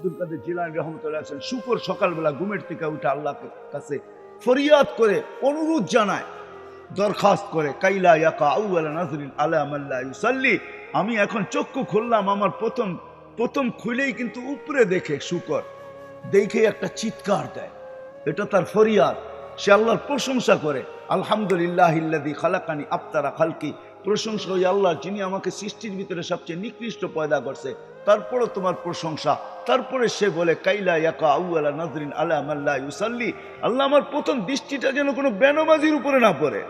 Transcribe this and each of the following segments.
আব্দুল কাদের জিলানী রহমতুল্লাহ আছেন, শুকর সকালবেলা ঘুমের থেকে উঠে আল্লাহর কাছে ফরিয়াদ করে, অনুরোধ জানায়, দরখাস্ত করে, কাইলা ইয়াকা আউয়ালা নাজরিন আলা মাল্লা ইউসাল্লি, আমি এখন চক্ষু খুললাম, আমার প্রথম খুলেই কিন্তু উপরে দেখে শুকর, দেখে একটা চিৎকার দেয়, এটা তার ফরিয়াদ। সে আল্লাহর প্রশংসা করে, আলহামদুলিল্লাহিল্লাযী খালাকানি আফতারা খালকি, প্রশংসা ওই আল্লাহ যিনি আমাকে সৃষ্টির ভিতরে সবচেয়ে নিকৃষ্ট পয়দা করছে, তারপরও তোমার প্রশংসা। তারপরে সে বলে, কাইলা ইয়াকা আউয়ালা নাজরিন আলা মাল্লা ইউসাল্লি, আল্লাহ আমার প্রথম দৃষ্টিটা যেন কোনো বেনমাজির উপরে না পড়ে।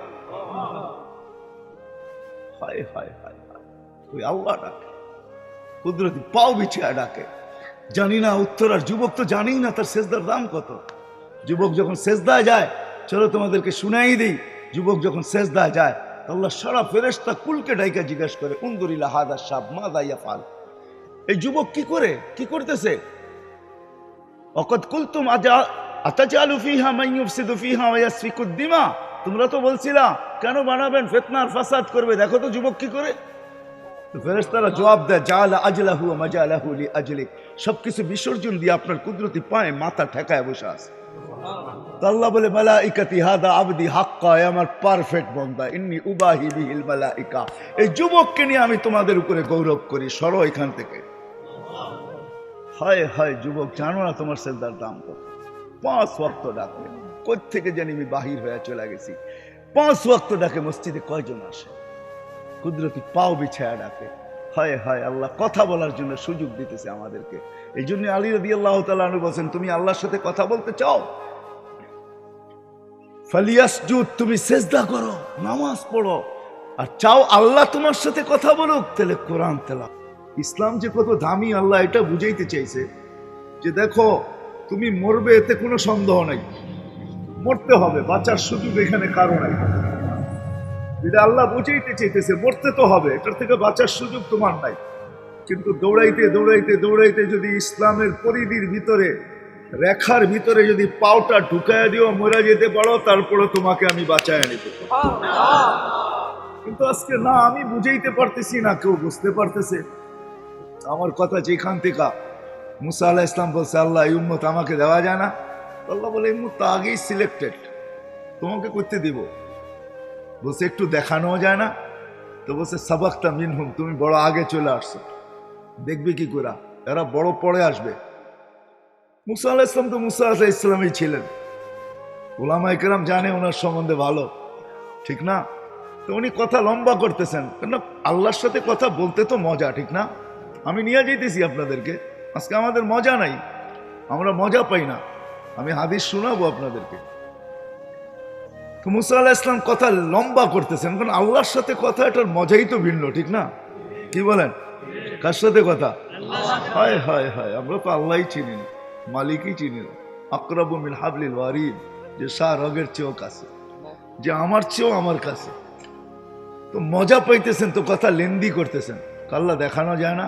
হায় হায় হায় হায়, ওই আল্লাহ ডাকে, কুদরতি পাও বিছিয়ে ডাকে। জানি না উত্তর, আর যুবক তো জানেই না তার সেজদার দাম কত। যুবক যখন সেজদায় যায়, চলো তোমাদেরকে শুনাই দিই, যুবক যখন সেজদায় যায়, আল্লাহ সারা ফেরেশতা কুলকে ডাইকা জিজ্ঞাসা করে, উনদুরিলা হাদা শাব মাযা ইয়াফআল, এই যুবক কি করতেছে? ওয়াকাদ কুলতুম আতাজালু ফিহা মান ইউফসিদু ফিহা ওয়া ইয়াসফিকুদ দিমা, তোমরা তো বলছিলা কেন বানাবেন, ফিতনা আর ফাসাদ করবে, দেখো তো যুবক কি করে। ফেরেশতারা জবাব দেয়, জাআলা আজলাহু ওয়া মাজালাহু লিআজলিক, সবকিছু বিসর্জন দিয়ে আপনার কুদরতি পায়ে মাথা ঠেকায় বসে আছে। আল্লাহ বলে, মালাইকাতি হাদা আবদি হাক্কা, আমার পারফেক্ট বান্দা, ইন্নী উবাহি বিহিল মালাইকা, এই যুবককে নিয়ে আমি তোমাদের উপরে গৌরব করি, সরো এখান থেকে। হায় হায় যুবক, জানো না তোমার সেজদার দাম কত? 5 ওয়াক্ত ডাকে, কই থেকে জানি আমি বাহির হয়ে চলে গেছি। 5 ওয়াক্ত ডাকে, মসজিদে কয়জন আসে? কুদরতি পাও বিছায়া ডাকে। হায় হায়, আল্লাহ কথা বলার জন্য সুযোগ দিতেছে আমাদেরকে। এই জন্য আলী রাদিয়াল্লাহু তাআলা আনহু বলেন, তুমি আল্লাহর সাথে কথা বলতে চাও, ফালিয়াসজুদ, তুমি সেজদা করো, নামাজ পড়ো, আর চাও আল্লাহ তোমার সাথে কথা বলুক, তাহলে কোরআন তেলাওয়াত। ইসলাম যে কত দামি আল্লাহ এটা বুঝাইতে চাইছে, যে দেখো তুমি মরবে, এতে কোনো সন্দেহ নাই, মরতে হবে, বাঁচার সুযোগ এখানে কারো নাই। এটা আল্লাহ বুঝাইতে চাইতেছে, মরতে তো হবে, এটার থেকে বাঁচার সুযোগ তোমার নাই। কিন্তু দৌড়াইতে দৌড়াইতে দৌড়াইতে যদি ইসলামের পরিধির ভিতরে, রেখার ভিতরে যদি পাওটা ঢুকায় দিও, মরে যেতে পারো, তারপরে তোমাকে আমি বাঁচায় নিব। কিন্তু আজকে না, আমি বুঝাইতে পারতেছি না, কেউ বুঝতে পারতেছে আমার কথা। যেখান থেকে মুসা আলাইহিস সালাম বলছে, আল্লাহ এই উম্মত আমাকে দেওয়া যায় না, আল্লাহ বলে, এই উম্মত তো আগেই সিলেক্টেড, তোমাকে করতে দিব। বলছে একটু দেখানো যায় না, তো বলছে সাবাক্তা মিনহুম, তুমি বড় আগে চলে আসছো, দেখবে কি করে, এরা বড় পরে আসবে। মুসা আলাইহিস সালাম তো মুসা আলাইহিস সালামই ছিলেন, উলামায়ে কেরাম জানে ওনার সম্বন্ধে ভালো, ঠিক না? তো উনি কথা লম্বা করতেছেন, কেন আল্লাহর সাথে কথা বলতে তো মজা, ঠিক না? আমি নিয়ে যেতেছি আপনাদেরকে, আজকে আমাদের মজা নাই, আমরা মজা পাই না, আমি হাদিস শোনাবো আপনাদেরকে। তো মুসা আলাইহিস সালাম কথা লম্বা করতেছেন, কারণ আল্লাহর সাথে কথা, এটার মজাই তো ভিন্ন, ঠিক না? কি বলেন? কার সাথে কথা? হায় হায় হায়, আমরা তো আল্লাহই চিনি না, মালিকই চিনি না। আকরাবু মিন হাবলিল ওয়ারিদ, যে শাহ রগের চেয়েও কাছে, যে আমার চেয়েও আমার কাছে। তো মজা পাইতেছেন, তো কথা লেন্দি করতেছেন, আল্লাহ দেখানো যায় না,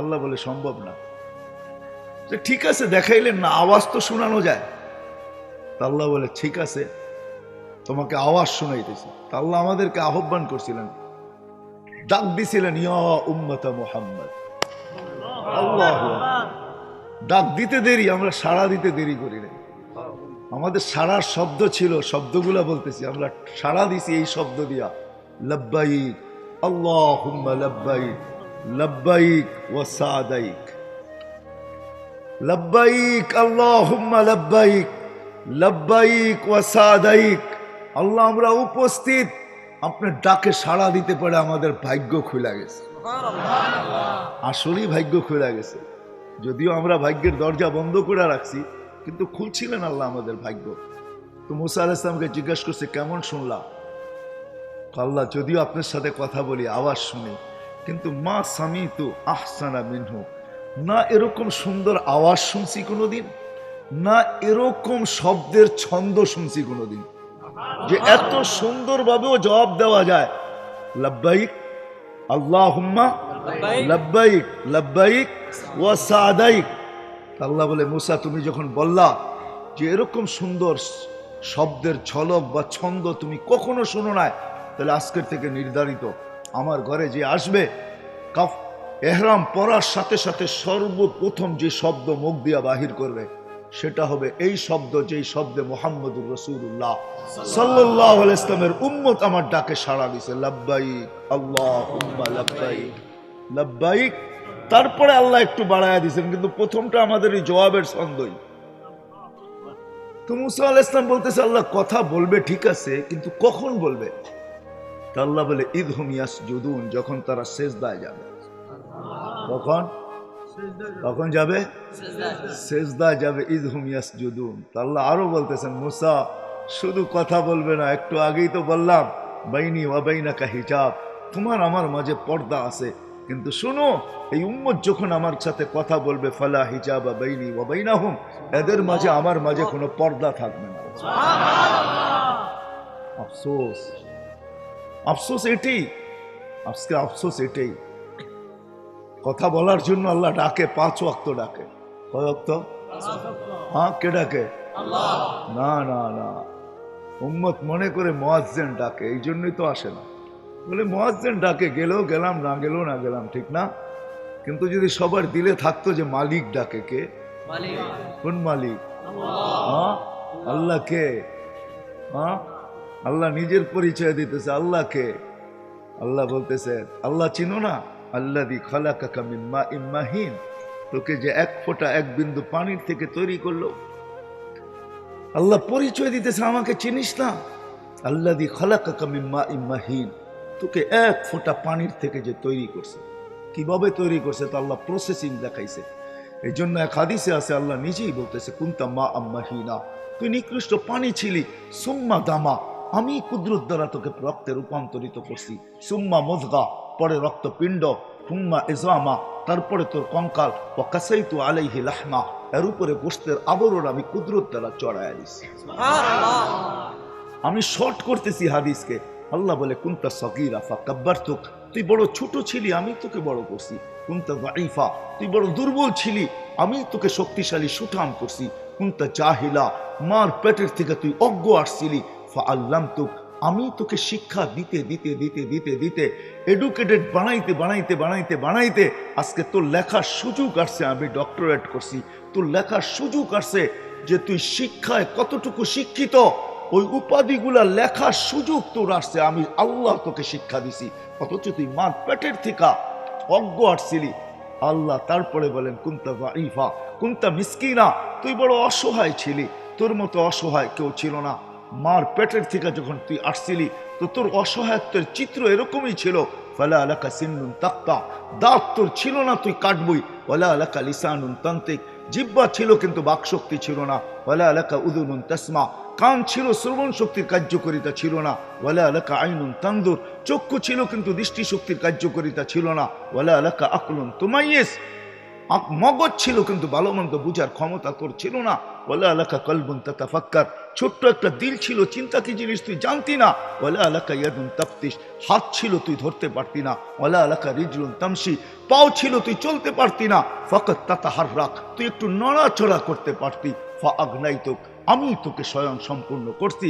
আল্লাহ বলে সম্ভব না। ঠিক আছে দেখাইলেন না, আওয়াজ তো শোনানো যায়, আল্লাহ বলে ঠিক আছে তোমাকে আওয়াজ শোনাইতেছি। আল্লাহ আমাদেরকে আহ্বান করছিলেন, ডাক দিছিলেন, ইয়া উম্মতা মুহাম্মদ। আল্লাহু আকবার। ডাক দিতে দেরি, আমরা সাড়া দিতে দেরি করি না। আমাদের সাড়ার শব্দ ছিল, শব্দগুলা বলতেছি, আমরা সাড়া দিছি এই শব্দ দিয়া, লব্বাইক আল্লাহুম্মা লব্বাইক, লব্বাইক ওয়া সাদাইক, লব্বাইক আল্লাহুম্মা লব্বাইক, লব্বাইক ওয়া সাদাইক। আল্লাহ আমরা উপস্থিত, আপনার ডাকে সাড়া দিতে পারে আমাদের ভাগ্য খুলে গেছে, আসলেই ভাগ্য খুলে গেছে। যদিও আমরা ভাগ্যের দরজা বন্ধ করে রাখছি, কিন্তু খুলছিলেন আল্লাহ আমাদের ভাগ্য। তো মুসা আলাইহিস সালামকে জিজ্ঞাসা করছে, কেমন শুনলাম? আল্লাহ যদিও আপনার সাথে কথা বলি, আওয়াজ শুনি, কিন্তু মা সামিতু আহসানা মিনহু, না এরকম সুন্দর আওয়াজ শুনছি কোনোদিন, না এরকম শব্দের ছন্দ শুনছি কোনোদিন, যে এত সুন্দরভাবেও জবাব দেওয়া যায়, লব্বাইক আল্লাহুম্মা লব্বাইক, লব্বাইক ওয়া সাদাইক। আল্লাহ বলে, মুসা তুমি যখন বললা যে এরকম সুন্দর শব্দের ঝলক বা ছন্দ তুমি কখনো শোনো নাই, তাহলে আজকের থেকে নির্ধারিত, আমার ঘরে যে আসবে এহরাম পরার সাথে সাথে সর্বপ্রথম যে শব্দ মুখ দিয়া বাহির করবে সেটা হবে এই শব্দ, যেই শব্দে মুহাম্মদুর রাসূলুল্লাহ সাল্লাল্লাহু আলাইহি ওয়াসাল্লামের উম্মত আমার ডাকে সাড়া দিছে, লাব্বাইক আল্লাহুম্মা লাব্বাইক লাব্বাইক। তারপরে আল্লাহ একটু বাড়ায়া দিয়েছেন, কিন্তু প্রথমটা আমাদের এই জবাবের ছন্দই। তো মুসা আলাইহিস সালাম বলতেছে, আল্লাহ কথা বলবে ঠিক আছে, কিন্তু কখন বলবে? তা আল্লাহ বলে ইদহুম ইয়াসজুদুন, যখন তারা সিজদায় যাবে। কখন যাবে? সিজদায় যাবে, ইদহুম ইয়াসজুদুন। তা আল্লাহ আরো বলতেছেন, মুসা শুধু কথা বলবে না, একটু আগেই তো বললাম বাইনি ওয়া বাইনাকা হিজাব, তোমার আমার মাঝে পর্দা আছে, কিন্তু শোনো এই উম্মত যখন আমার সাথে কথা বলবে ফালা হিজাবা বাইনি ওয়া বাইনাহুম, এদের মাঝে আমার মাঝে কোনো পর্দা থাকবে না। আফসোস, আফসোস এটাই, আজকে আফসোস এটাই। কথা বলার জন্য আল্লাহ ডাকে, 5 ওয়াক্ত ডাকে। কয় ওয়াক্ত? হ্যাঁ, কে ডাকে? না না না, উম্মত মনে করে মুয়াজ্জিন ডাকে, এই জন্যই তো আসে না। বলে মুয়াজ্জিন ডাকে, গেলেও গেলাম, না গেলেও না গেলাম, ঠিক না? কিন্তু যদি সবার দিলে থাকতো যে মালিক ডাকে, কে? কোন মালিক? হ্যাঁ, আল্লাহ কে? হ্যাঁ, আল্লাহ নিজের পরিচয় দিতেছে। আল্লাহ কে? আল্লাহ বলতেছে, আল্লাহ চিনো না? আল্লাযী খালাকাকা মিন মাইন মাহিন, তোকে যে এক ফোঁটা এক বিন্দু পানির থেকে তৈরি করলো। আল্লাহ পরিচয় দিতেছে, আমাকে চিনিস না? আল্লাযী খালাকাকা মিন মাইন মাহিন, তোকে এক ফোঁটা পানির থেকে যে তৈরি করছে। কিভাবে তৈরি করছে? তো আল্লাহ প্রসেসিং দেখাইছে। এই জন্য এক হাদিসে আছে, আল্লাহ নিজেই বলতেছে, কুনতা মাআম মাহিনা, তুই নিকৃষ্ট পানি ছিলি, সুম্মা দামা, আমি কুদরত দ্বারা তোকে রক্তে রূপান্তরিত করছি, সুম্মা মুযগা, পরে রক্তপিণ্ড, সুম্মা ইজামা, তারপরে তোর কঙ্কাল, ওয়া কাসাইতু আলাইহি লাহমা, এর উপরে গোশতের আবরণ আমি কুদরত দ্বারা চড়াইয়া দিছি। আমি শর্ট করতেছি হাদিসকে। আল্লাহ বলে, কুনতা সগীরা ফাকাব্বারতুক, তুই বড় ছোট ছিলি, আমি তোকে বড় করছি। কুনতা যায়ীফা, তুই বড় দুর্বল ছিলি, আমি তোকে শক্তিশালী সুঠাম করছি। কুনতা জাহিলা, মার পেটের থেকে তুই অজ্ঞ আসছিলি, ফাআল্লামতুক, আমি তোকে শিক্ষা দিতে দিতে দিতে দিতে দিতে এডুকেটেড বানাইতে বানাইতে বানাইতে বানাইতে আজকে তোর লেখার সুযোগ আসছে, আমি ডক্টরেট করছি। তোর লেখার সুযোগ আসছে যে তুই শিক্ষায় কতটুকু শিক্ষিত, ওই উপাধিগুলা লেখার সুযোগ তোর আসছে, আমি আল্লাহ তোকে শিক্ষা দিছি। অথচ তুই মার পেটের থেকে অজ্ঞ আসছিলি। আল্লাহ তারপরে বলেন, কুনতা যায়ীফা কুনতা মিসকিনা, তুই বড় অসহায় ছিলি, তোর মতো অসহায় কেউ ছিল না। মার পেটের থেকে যখন তুই আসছিলি তো তোর অসহায়ত্বের চিত্র এরকমই ছিল। ফালা আলাকা সিন্নুন তাক্তা, দাঁত তোর ছিল না, তুই কাটবই। ওয়ালা আলাকা লিসানুন তান্তিক, জিহ্বা ছিল কিন্তু বাকশক্তি ছিল না। ওয়ালা আলাকা উযুনুন তাসমা, কান ছিল, শ্রবণ শক্তির কার্যকারিতা ছিল না। ওয়ালা আলাকা আইনুন তানদুর, চক্ষু ছিল কিন্তু দৃষ্টি শক্তির কার্যকারিতা ছিল না। ওয়ালা আলাকা আকলুন তুমাইয়িজ, মগজ ছিল কিন্তু ভালো মন্দ বুঝার ক্ষমতা তোর ছিল না। ওয়ালা আলাকা কলবুন তাতাফাক্কার, ছোট্ট একটা দিল ছিল, চিন্তা কি জিনিস তুই জানতি না। ওয়ালা আলাকা ইয়াদুন তাফতিশ, হাত ছিল তুই ধরতে পারতি না। ওয়ালা আলাকা রিজলুন তামশি, পাও ছিল তুই চলতে পারতি না। ফাকাত তাতাহাররাক, তুই একটু নড়াচড়া করতে পারতি। ফাআগনাইতুক, আমি তোকে স্বয়ং সম্পূর্ণ করছি,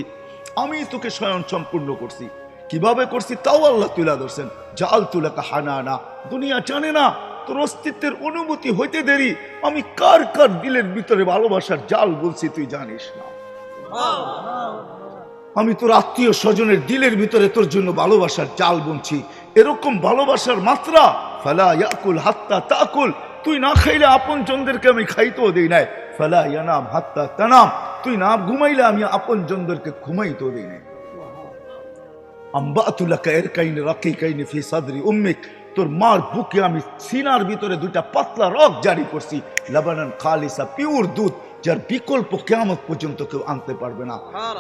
আমি তোকে স্বয়ং সম্পূর্ণ করছি। কিভাবে করছি তাও আল্লাহ তুলে ধরছেন। জাআলতু লাকা হানানা, দুনিয়া জানে না তোর অস্তিত্বের অনুভূতি হইতে দেরি আমি কার কার দিলের ভিতরে ভালোবাসার জাল বলছি তুই জানিস না। আমি তোর আত্মীয় স্বজনের দিলের ভিতরে তোর জন্য ভালোবাসার জাল বুনছি। এরকম ভালোবাসার মাত্রা, ফালা ইয়াকুল হাত্তা তাকুল, তুই না খাইলে আপন জনদেরকে আমি খাইতেও দেই নাই। ফালা ইয়ানাম হাত্তা তানাম, তুই না ঘুমাইলে আমি আপন জনদেরকে ঘুমাইতেও দেই নাই। আম্বাতু লাকা ইরকাইন রাকিকাইন ফি সাদরি উম্মিক, তোর মার বুকে আমি সিনার ভিতরে দুইটা পাতলা রক জারি করছি। লাবানান খালিসা, পিওর দুধ, যার বিকল্প কিয়ামত পর্যন্ত কেউ আনতে পারবে না।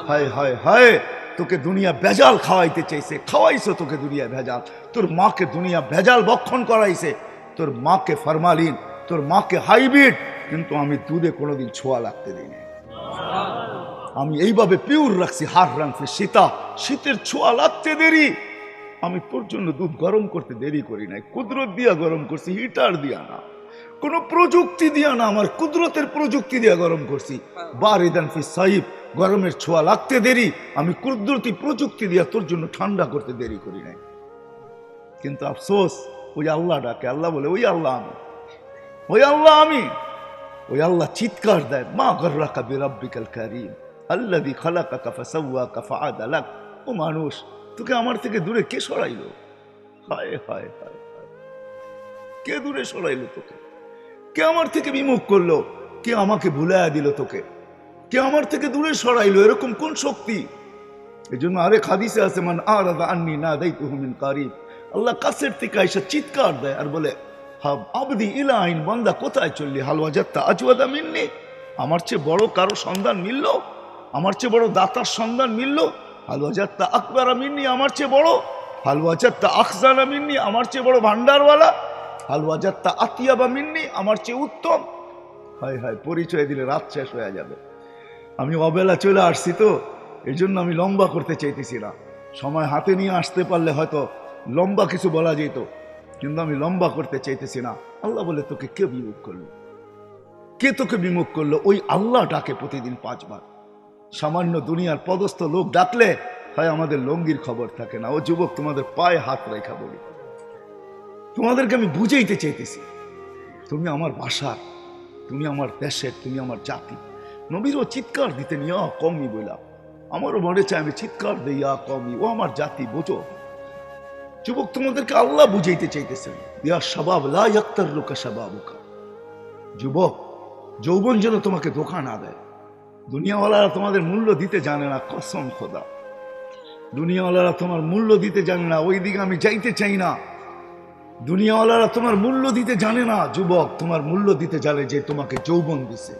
হায় হায় হায়, তোকে দুনিয়া ভেজাল খাওয়াইতে চাইছে, খাওয়াইছো তোকে দুনিয়া ভেজাল। তোর মাকে দুনিয়া ভেজাল ভক্ষণ করাইছে, তোর মাকে ফরমালিন, তোর মাকে হাইব্রিড, কিন্তু আমি দুধে কোনোদিন ছোঁয়া লাগতে দিই না। আমি এইভাবে পিওর রাখছি। হার রাখছি শীতা, শীতের ছোঁয়া লাগতে দেরি, আমি তোর জন্য দুধ গরম করতে দেরি করি নাই। কুদরত দিয়া গরম করছি, হিটার দিয়া না, কোন প্রযুক্তি দিয়া না, আমার কুদরতের প্রযুক্তি দিয়া গরম করছি। বারিদান ফি সাইব, গরমের ছোঁয়া লাগতে দেরি, আমি কুদরতি প্রযুক্তি দিয়া তোর জন্য ঠান্ডা করতে দেরি করি নাই। কিন্তু আফসোস, ওই আল্লাহ ডাকে, আল্লাহ বলে ওই আল্লাহ আমি, ওই আল্লাহ আমি। ওই আল্লাহ চিৎকার দেয়, মা গররাকা বিরাব্বিকাল কারীম আল্লাযী খালাকাকা ফাসাওয়াকা ফাআদালাক। ও মানুষ, তোকে আমার থেকে দূরে কে সরাইলো? হায় হায় হায়, কে দূরে সরাইলো তোকে? কে আমার থেকে বিমুখ করলো? কে আমাকে ভুলাইয়া দিল তোকে? কে আমার থেকে দূরে সরাইলো? এরকম কোন শক্তি? এই জন্য আরেক হাদিসে আছে, মান আরাদা আন্নি নাদাইতুহু মিন কারিব। আল্লাহ কাছের থেকে এসে চিৎকার দেয় আর বলে, আবদি ইলা আইন, বান্দা কোথায় চললি? হাল ওয়াজাদতা আজওয়াদা মিন্নি, আমার চেয়ে বড় কারো সন্ধান মিলল? আমার চেয়ে বড় দাতার সন্ধান মিলল? হাল ওয়াজাদতা আকবারা মিন্নি, আমার চেয়ে বড়? হাল ওয়াজাদতা আখজানা মিন্নি, আমার চেয়ে বড় ভান্ডারওয়ালা? হাল ওয়াজাদতা আতিয়াবা মিন্নি, আমার চেয়ে উত্তম? হায় হায়, পরিচয় দিলে রাত শেষ হয়ে যাবে। আমি অবেলা চলে আসছি তো, এই জন্য আমি লম্বা করতে চাইতেছি না। সময় হাতে নিয়ে আসতে পারলে হয়তো লম্বা কিছু বলা যেত, কিন্তু আমি লম্বা করতে চাইতেছি না। আল্লাহ বলে, তোকে কে বিমুখ করলো? কে তোকে বিমুখ করলো? ওই আল্লাহ ডাকে প্রতিদিন 5 বার। সামান্য দুনিয়ার পদস্থ লোক ডাকলে হয় আমাদের লঙ্গির খবর থাকে না। ও যুবক, তোমাদের পায়ে হাত রেখা বলি, তোমাদেরকে আমি বুঝাইতে চাইতেছি, তুমি আমার ভাষার, তুমি আমার দেশের, তুমি আমার জাতি। নবীরও চিৎকার দিতে নিয়া কমই বইলা, আমারও মনে চায় আমি চিৎকার দিয়া কমই, ও আমার জাতি, বোঝো। যুবক, তোমাদেরকে আল্লাহ বুঝাইতে চাইতেছেন, ইয়া শাবাব লা ইয়াক্তারুকা শাবাবুকা। যুবক, যৌবন যেন তোমাকে ধোঁকা না দেয়। দুনিয়াওয়ালারা তোমাদের মূল্য দিতে জানে না, কসম খোদা, দুনিয়াওয়ালারা তোমার মূল্য দিতে জানে না। ওই দিকে আমি যাইতে চাই না। দুনিয়াওয়ালারা তোমার মূল্য দিতে জানে না। যুবক, তোমার মূল্য দিতে জানে যে তোমাকে যৌবন দিছে,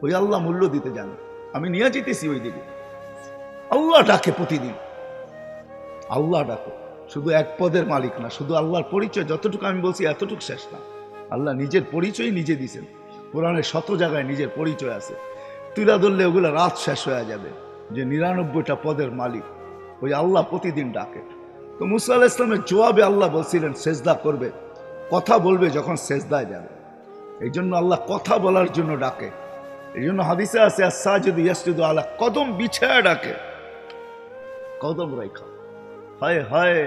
ওই আল্লাহ মূল্য দিতে জানে। আমি নিয়ে যেতেছি ওই দিকে। আল্লাহ ডাকে প্রতিদিন, আল্লাহ ডাকে। শুধু এক পদের মালিক না, শুধু আল্লাহর পরিচয় যতটুকু আমি বলছি এতটুকু শেষ না। আল্লাহ নিজের পরিচয় নিজে দিয়েছেন। কোরআনের 100 জায়গায় নিজের পরিচয় আছে, তুলা ধরলে ওগুলো রাত শেষ হয়ে যাবে। যে 99টা পদের মালিক, ওই আল্লাহ প্রতিদিন ডাকে। তো মুসা আলাইহিস সালামের জবাবে আল্লাহ বলছিলেন সেজদা করবে, কথা বলবে যখন সেজদায় যাবে। এই জন্য আল্লাহ কথা বলার জন্য ডাকে। এই জন্য হাদিসে আছে, আস-সাজিদু ইয়াসজুদু আলা কদম, বিছায়া ডাকে, কদম রাইখা। হায় হায়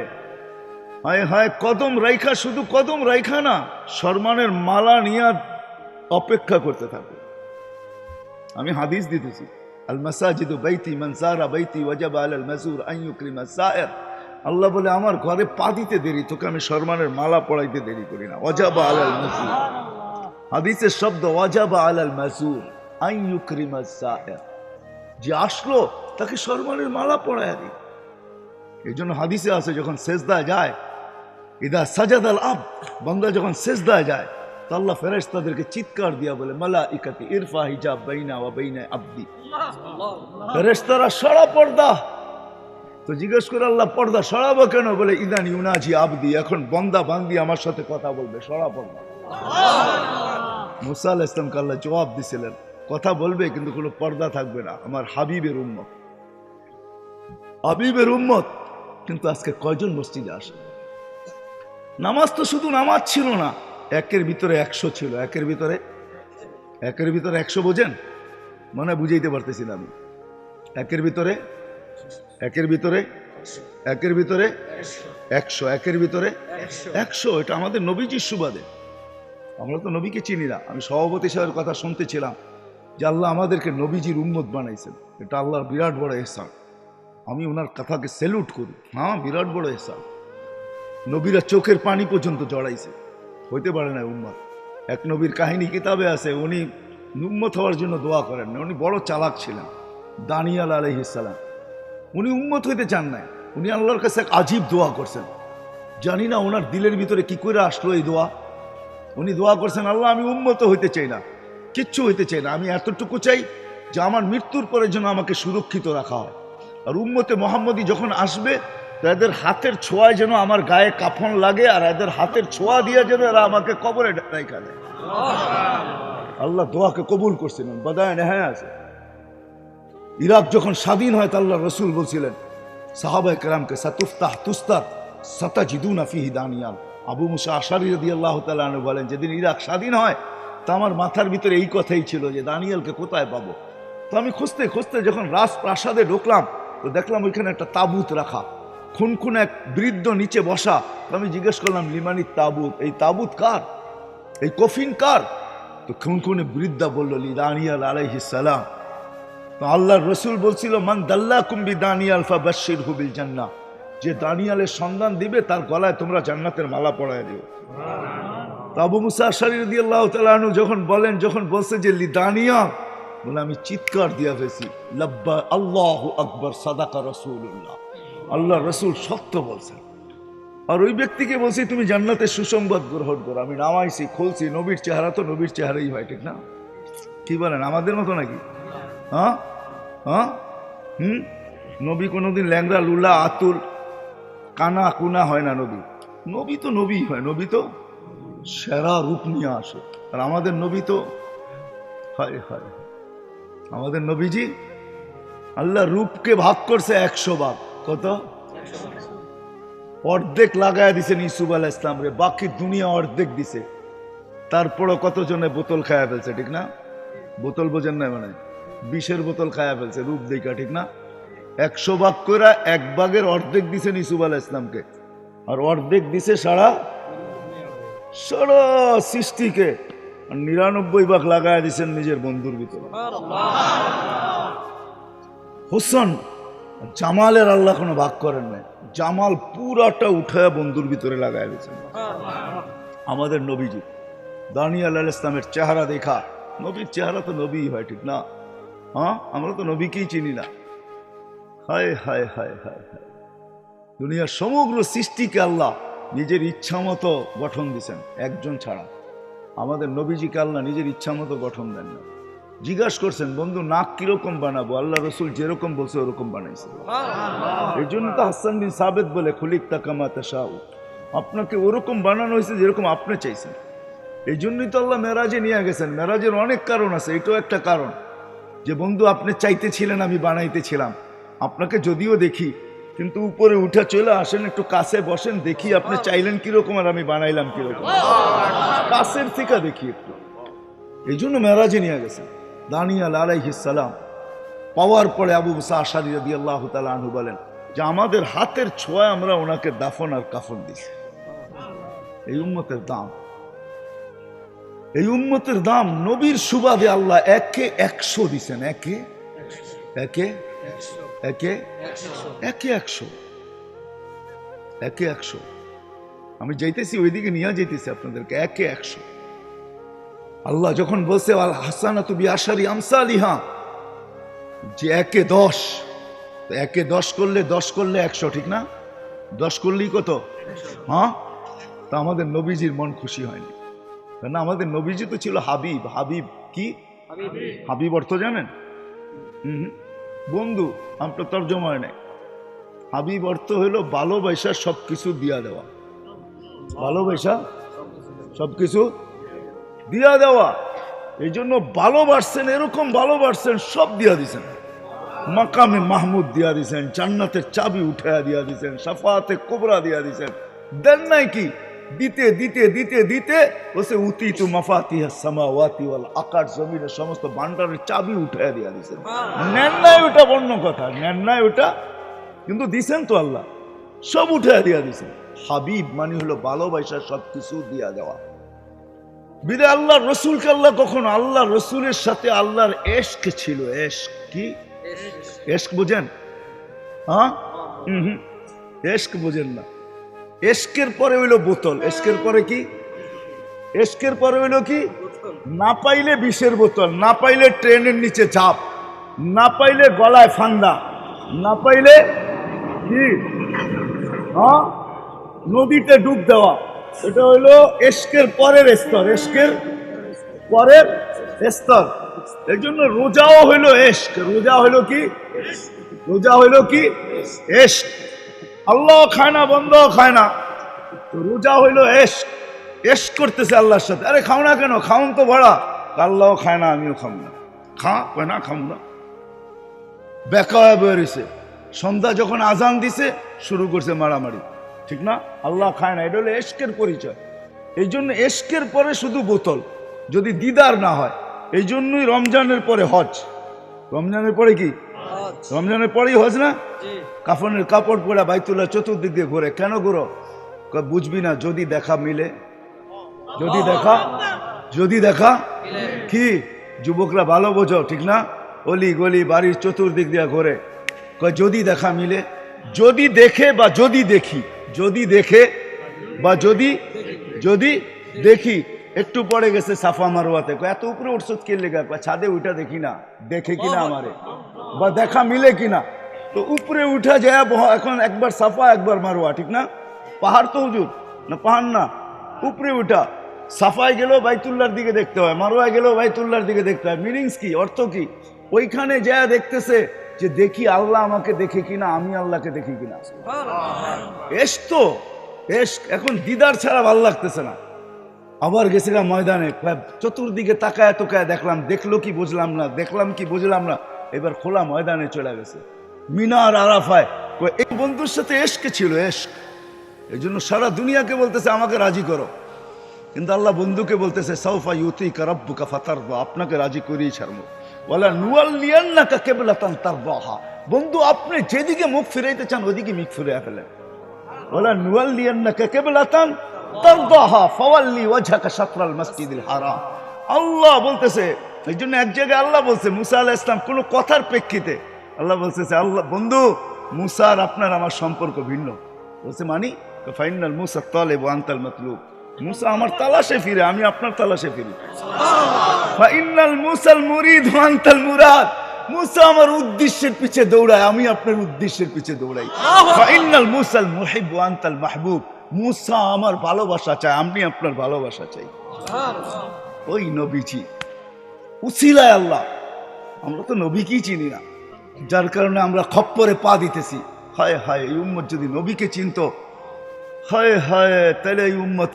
হায় হায়, কদম রাইখা। শুধু কদম রাইখা না, সম্মানের মালা নিয়ে অপেক্ষা করতে থাকে। আমি হাদিস দিতেছি, আল মাসাজিদু বাইতি, মান যারা বাইতি ওয়াজাবা আলাল মাযুর আন ইউকরিমা যায়ের। আল্লাহ বলে, আমার ঘরে পা দিতে দেরি, তোকে আমি সম্মানের মালা পড়াইতে দেরি করি না। ওয়াজাবা আলাল মাযুর, হাদিসের শব্দ ওয়াজাবা আলাল মাযুর আন ইউকরিমা যায়ের, যে আসলো তাকে সম্মানের মালা পড়াইয়া দিই। এই জন্য হাদিসে আছে, যখন সেজদা যায়, ইদা সাজাদাল আব, বান্দা যখন সেজদা যায়, তো আল্লাহ ফেরেশতাদেরকে চিৎকার দিয়া বলে, মালাইকাতি ইরফা হিজাব বাইনা ওয়া বাইনা আবদি। ফেরেশতারা সরা পর্দা। তো জিজ্ঞেস করে আল্লাহ, পর্দা সরাবো কেন? বলে, ইদান ইউনাজি আবদি, এখন বান্দা বান্দি আমার সাথে কথা বলবে, সরা পর্দা। মুসা আলাইহিস সালামকে আল্লাহ জবাব দিছিলেন, কথা বলবে কিন্তু কোনো পর্দা থাকবে না, আমার হাবিবের উম্মত, হাবিবের উম্মত। কিন্তু আজকে কয়জন মসজিদে আসে? নামাজ তো শুধু নামাজ ছিল না, একের ভিতরে 100 ছিল। একের ভিতরে 100 বোঝেন? মনে বুঝাইতে পারতেছি না আমি। একের ভিতরে 100, একের ভিতরে 100। এটা আমাদের নবীজির সুবাদে। আমরা তো নবীকে চিনি না। আমি সভাপতি সাহেবের কথা শুনতেছিলাম যে আল্লাহ আমাদেরকে নবীজির উম্মত বানাইছেন, এটা আল্লাহর বিরাট বড় ইহসান। আমি ওনার কথাকে স্যালুট করি। হ্যাঁ, বিরাট বড় ইহসান। নবীরা চোখের পানি পর্যন্ত জড়াইছে, হইতে পারে না উম্মত। এক নবীর কাহিনী কিতাবে আছে, উনি উম্মত হওয়ার জন্য দোয়া করেন না। উনি বড় চালাক ছিলেন, দানিয়াল আলাইহিস সালাম। উনি উম্মত হইতে চান নাই, উনি আল্লাহর কাছে এক আজীব দোয়া করছেন। জানি না ওনার দিলের ভিতরে কি করে আসলো এই দোয়া। উনি দোয়া করছেন, আল্লাহ আমি উম্মত হইতে চাই না, কিচ্ছু হইতে চাই না, আমি এতটুকু চাই যে আমার মৃত্যুর পরে যেন আমাকে সুরক্ষিত রাখা হয়। আর উম্মতে মোহাম্মদী যখন আসবে, এদের হাতের ছোঁয়ায় যেন আমার গায়ে কাফন লাগে, আর এদের হাতের ছোঁয়া দিয়ে যেন এরা আমাকে কবরে রাইখা দেয়। আল্লাহ দোয়াকে কবুল করছিলেন। বাদায় নেহায় আছে। ইরাক যখন স্বাধীন হয়, আল্লাহ রসুল বলছিলেন সাহাবায়ে কেরামকে, সাতুফতাহ তুস্তার সাতাজিদুনা ফিহি দানিয়াল। আবু মুসা আশারী রাদিয়াল্লাহু তাআলা আনহু বলেন, যেদিন ইরাক স্বাধীন হয়, তা আমার মাথার ভিতরে এই কথাই ছিল যে দানিয়ালকে কোথায় পাবো। তো আমি খুঁজতে খুঁজতে যখন রাজপ্রাসাদে ঢুকলাম, তো দেখলাম ওইখানে একটা তাবুত রাখা। খুন এক বৃদ্ধ নিচে বসা। আমি জিজ্ঞেস করলাম লিমানি তাবুত, এই তাবুত কার, এই কফিন কার? তো খুনে বৃদ্ধা বলল লি দানিয়াল আলাইহিস সালাম। তো আল্লাহর রসুল বলছিল মান দাল্লাকুম বি দানিয়াল ফাবাশশিরহু বিল জান্নাহ, যে দানিয়ালের সন্ধান দিবে তার গলায় তোমরা জান্নাতের মালা পরায় দিও। তো আবু মুসা আশআরী রাদিয়াল্লাহু তাআলা আনহু যখন বলছে যে লি দানিয়াল, বলে আমি চিৎকার দিয়া ফেছি, লাব্বা আল্লাহু আকবার সাদাকা রাসূলুল্লাহ, আল্লাহ রসুল সত্য বলছেন। আর ওই ব্যক্তিকে বলছি তুমি জান্নাতের সুসংবাদ গ্রহণ করো। আমি নামাইছি, খুলছি, নবীর চেহারা তো নবীর চেহারাই হয়, ঠিক না? কি বলেন, আমাদের মতো নাকি? হ্যাঁ হ্যাঁ নবী কোনোদিন ল্যাংড়া লুলা আতুল কানা কুনা হয় না। নবী তো নবী হয়, নবী তো সেরা রূপ নিয়ে আসে। আর আমাদের নবী তো হায় হায়, আমাদের নবীজি আল্লাহ রূপকে ভাগ করছে 100 ভাগ। কত? অর্ধেক লাগায় দিছেন ইসুফ আলাইহিস ইসলাম রে, বাকি দুনিয়া অর্ধেক দিছে। তারপরও কতজনে বোতল খায়া ফেলছে, ঠিক না? বোতল বোঝেন না, মানে বিষের বোতল খায়া ফেলছে রূপ দেখা, ঠিক না? 100 ভাগ করে 1 ভাগের অর্ধেক দিছেন ইসুফ আলাইহিস ইসলামকে, আর অর্ধেক দিছে সারা সৃষ্টিকে, আর 99 ভাগ লাগায় দিছেন নিজের বন্ধুর ভিতরে। হোসেন জামালের আল্লাহ কোনো ভাগ করেন নাই, জামাল পুরাটা উঠায় বন্ধুর ভিতরে লাগায় দিয়েছেন। আমাদের নবীজি দানিয়াল আলাইহিস ইসলামের চেহারা দেখা, নবীর চেহারা তো নবী হয়, ঠিক না? হ্যাঁ, আমরা তো নবীকেই চিনি না। হায় হায় হায় হায় হায়, দুনিয়ার সমগ্র সৃষ্টিকে আল্লাহ নিজের ইচ্ছা মতো গঠন দিছেন, একজন ছাড়া। আমাদের নবীজিকে আল্লাহ নিজের ইচ্ছা মতো গঠন দেন না। জিজ্ঞাসা করছেন বন্ধু নাক কিরকম বানাবো, আল্লাহ রসুল যেরকম বলছে ওরকম বানাইছে। এই জন্য তো হাসান বিন সাবেত বলে খুলিকতা কামা তাশাউ, আপনাকে ওরকম বানানো হয়েছে যেরকম আপনি চাইছেন। এই জন্যই তো আল্লাহ মেরাজে নিয়ে গেছেন। মেরাজের অনেক কারণ আছে, এটাও একটা কারণ যে বন্ধু আপনি চাইতেছিলেন, আমি বানাইতেছিলাম। আপনাকে যদিও দেখি, কিন্তু উপরে উঠে চলে আসেন, একটু কাছে বসেন, দেখি আপনি চাইলেন কিরকম আর আমি বানাইলাম কিরকম, কাছের থেকে দেখি একটু। এই জন্য মেরাজে নিয়ে গেছেন। দানিয়াল আলাইহিস সালাম পাওয়ার পরে আবু মুসা আশআরী রাদিয়াল্লাহু তাআলা আনহু বলেন যে আমাদের হাতের ছোঁয়ায় আমরা ওনাকে দাফন আর কাফন দিছি। এই উম্মতের দাম, এই উম্মতের দাম নবীর সুবাদে আল্লাহ একে 100 দিছেন, একে 100। আমি যাইতেছি ওইদিকে নিয়ে যাইতেছি আপনাদেরকে, একে 100। আল্লাহ যখন বলছে আল হাসানাতু বিআশারি আমসালিহা, যে একে 10, একে 10 করলে 100, ঠিক না? 10 করলেই কত? হ্যাঁ, তা আমাদের নবীজির মন খুশি হয়নি। কেন? আমাদের নবীজি তো ছিল হাবিব। হাবিব কি? হাবিব অর্থ জানেন? বন্ধু, আমরা তর্জমা হয় নাই। হাবিব অর্থ হইলো ভালোবাসা সবকিছু দিয়া দেওয়া, ভালোবাসা সবকিছু দিয়া দেওয়া। এই জন্য ভালোবাসছেন, এরকম ভালোবাসছেন সব দিয়া দিছেন। মাকামে মাহমুদ দিয়া দিছেন, জান্নাতের চাবি উঠাইয়া দিয়া দিছেন, শাফাআতে কুবরা দিয়া দিছেন। দেন নাই কি? দিতে দিতে দিতে দিতে বসে উতিতু মাফাতিহাস সামাওয়াতি ওয়াল, আকাশ জমিনের সমস্ত ভান্ডারের চাবি উঠাইয়া দিয়া দিছেন। নেন নাই ওটা বন্য কথা, নেন নাই ওটা, কিন্তু দিছেন তো আল্লাহ, সব উঠাইয়া দিয়া দিছেন। হাবিব মানে হলো ভালোবাসা সবকিছু দিয়া দেওয়া। বিদে আল্লাহ রসুলকে আল্লাহ কখন, আল্লাহ রসুলের সাথে আল্লাহর এশক ছিল। এশক কি? এশক বোঝেন? হ্যাঁ, এশক বোঝেন না। এশকের পরে হইলো বোতল। এশকের পরে কি? এশকের পরে হইলো কি? না পাইলে বিষের বোতল, না পাইলে ট্রেনের নিচে চাপ, না পাইলে গলায় ফান্দা, না পাইলে কি নদীতে ডুব দেওয়া। এটা হইলো এশকের পরের স্তর, এশকের পরের স্তর। এই জন্য রোজাও হইলো এশক। রোজা হইলো কি? রোজা হইলো কি? এশক। আল্লাহ খায় না, বন্ধ খায় না, রোজা হইলো এশক। এশক করতেছে আল্লাহর সাথে। আরে খাও না কেন? খাউন তো ভাড়া। আল্লাহও খায় না, আমিও খাবো না। খা না, খাবো না। বেকা হয়ে বেরিয়েছে। সন্ধ্যা যখন আজান দিছে শুরু করছে মারামারি, ঠিক না? আল্লাহ খায় না। এটা হলো এশকের পরিচয়। এই জন্য এশকের পরে শুধু বোতল, যদি দিদার না হয়। এই জন্যই রমজানের পরে হজ। রমজানের পরে কি? রমজানের পরেই হজ না, কাফনের কাপড় পরা বাইতুল্লাহ চতুর্দিক দিয়ে ঘুরে। কেন ঘুরো? বুঝবি না, যদি দেখা মিলে, যদি দেখা কি যুবকরা ভালো বোঝো, ঠিক না? অলি গলি বাড়ির চতুর্দিক দিয়ে ঘুরে, যদি দেখা মিলে, যদি দেখে বা যদি দেখি, যদি দেখে বা যদি দেখি। একটু পরে গেছে সাফা মারওয়াতে, এত উপরে উঠছ কে লেগা? ছাদে উঠা দেখি না, দেখে কিনা আমারে, বা দেখা মিলে কিনা। তো উপরে উঠা যায়, এখন একবার সাফা একবার মারওয়া, ঠিক না? পাহাড় তো হুজুর না, পাহাড় না, উপরে উঠা। সাফায় গেলেও বাইতুল্লাহর দিকে দেখতে হয়, মারওয়ায় গেলেও বাইতুল্লাহর দিকে দেখতে হয়। মিনিংস কি, অর্থ কি? ওইখানে যা দেখতেছে যে দেখি আল্লাহ আমাকে দেখে কিনা, আমি আল্লাহকে দেখি কিনা। এস তো এস, এখন দিদার ছাড়া ভালো লাগতেছে না। আবার গেছিলাম ময়দানে, চতুর্দিকে তাকায় তোকায় দেখলাম, দেখলো কি বুঝলাম না, দেখলাম কি বুঝলাম না। এবার খোলা ময়দানে চলে গেছে, মিনার আরাফায়। এই বন্ধুর সাথে এশকে ছিল, এশক। এই জন্য সারা দুনিয়াকে বলতেছে আমাকে রাজি করো, কিন্তু আল্লাহ বন্ধুকে বলতেছে সাউফা ইউতিকা রাব্বুকা ফাতারদা, আপনাকে রাজি করেই ছাড়বো। ওয়ালা নুওয়াল্লিয়ান্নাকা কিবলাতান তারদাহা, বন্ধু আপনি যেদিকে মুখ ফিরাইতে চান ওদিকে মুখ ফিরিয়ে ফেলেন। ওয়ালা নুওয়াল্লিয়ান্নাকা কিবলাতান তারদাহা ফাওয়াল্লি ওয়াজহাকা শাতরাল মাসজিদিল হারাম। আল্লাহ বলতেছে, এই জন্য এক জায়গায় আল্লাহ বলছে মুসা আলাইহিস সালাম কোনো কথার প্রেক্ষিতে আল্লাহ বলতেছে, আল্লাহ বন্ধু মুসা আর আপনার আমার সম্পর্ক ভিন্ন। বলছে মানি? ফাইনাল মুসা তালিব ওয়া আনতাল মাতলুব, মুসা আমার তালাশে ফিরে, আমি আপনার তালাশে ফিরি। ফাইনাল মুসাল মুরিদ ওয়া আনতাল মুরাদ, মুসা আমার উদ্দেশ্যের পিছে দৌড়ায়, আমি আপনার উদ্দেশ্যের পিছে দৌড়াই। ফাইনাল মুসাল মুহিব ওয়া আনতাল মাহবুব, মুসা আমার ভালোবাসা চায়, আমি আপনার ভালোবাসা চাই। ওই নবীজি উসিলায় আল্লাহ, আমরা তো নবীকেই চিনি না, যার কারণে আমরা খপ্পরে পা দিতেছি। হায় হায়, এই উম্মত যদি নবীকে চিনতো, হায় হায়, তাহলে এই উম্মত